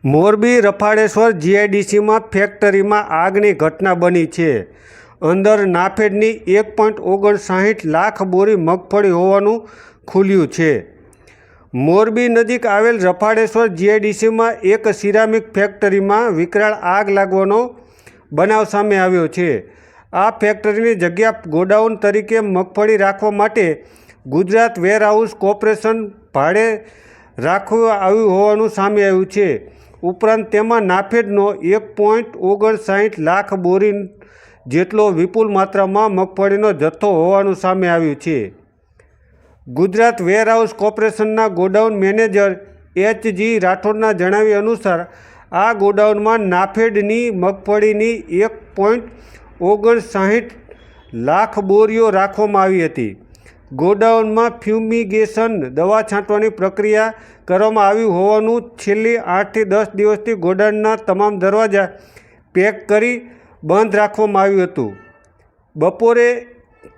મોરબી રફાળેશ્વર જીઆઈડીસીમાં ફેક્ટરીમાં આગની ઘટના બની છે। અંદર નાફેડની 1.59 લાખ બોરી મગફળી હોવાનું ખુલ્યું છે। મોરબી નજીક આવેલ રફાળેશ્વર જીઆઈડીસીમાં એક સિરામિક ફેક્ટરીમાં વિકરાળ આગ લાગવાનો બનાવ સામે આવ્યો છે। આ ફેક્ટરીની જગ્યા ગોડાઉન તરીકે મગફળી રાખવા માટે ગુજરાત વેરહાઉસ કોર્પોરેશન ભાડે રાખવા આવ્યું હોવાનું સામે આવ્યું છે। ઉપરાંત તેમાં નાફેડનો 1.59 લાખ બોરી જેટલો વિપુલ માત્રામાં મગફળીનો જથ્થો હોવાનું સામે આવ્યું છે। ગુજરાત વેરહાઉસ કોર્પોરેશનના ગોડાઉન મેનેજર એચ.જી. રાઠોડના જણાવ્યા અનુસાર આ ગોડાઉનમાં નાફેડની મગફળીની 1.59 લાખ બોરીઓ રાખવામાં આવી હતી। ગોડાઉનમાં ફ્યુમિગેશન દવા છાંટવાની પ્રક્રિયા કરવામાં આવી હોવાનું છેલ્લી 8 થી 10 દિવસથી ગોડાઉનના તમામ દરવાજા પેક કરી બંધ રાખવામાં આવ્યું હતું। બપોરે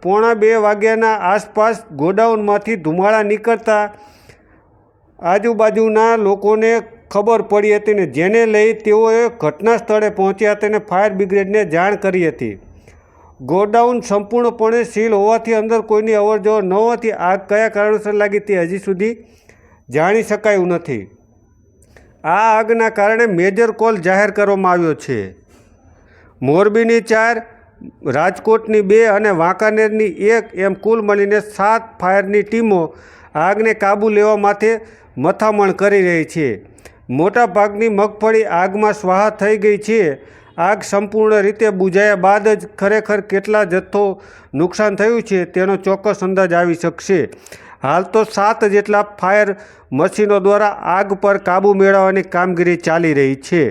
1:45 વાગ્યાના આસપાસ ગોડાઉનમાંથી ધુમાડા નીકળતા આજુબાજુના લોકોને ખબર પડી હતી ને જેને લઈ તેઓએ ઘટના સ્થળે પહોંચ્યા હતા અને ફાયર બ્રિગેડને જાણ કરી હતી। ગોડાઉન સંપૂર્ણપણે સીલ હોવાથી અંદર કોઈની અવરજવર ન હોવાથી આગ કયા કારણોસર લાગી તે હજી સુધી જાણી શકાયું નથી। આ આગના કારણે મેજર કોલ જાહેર કરવામાં આવ્યો છે। મોરબીની 4, રાજકોટની 2 અને વાંકાનેરની 1 એમ કુલ મળીને 7 ફાયરની ટીમો આગને કાબૂ લેવા માટે મથામણ કરી રહી છે। મોટાભાગની મગફળી આગમાં સ્વાહા થઈ ગઈ છે। આગ સંપૂર્ણ રીતે બુઝાયા બાદ જ ખરેખર કેટલા જથ્થો નુકસાન થયું છે તેનો ચોક્કસ અંદાજ આવી શકશે। હાલ તો 7 જેટલા ફાયર મશીનો દ્વારા આગ પર કાબૂ મેળવવાની કામગીરી ચાલી રહી છે।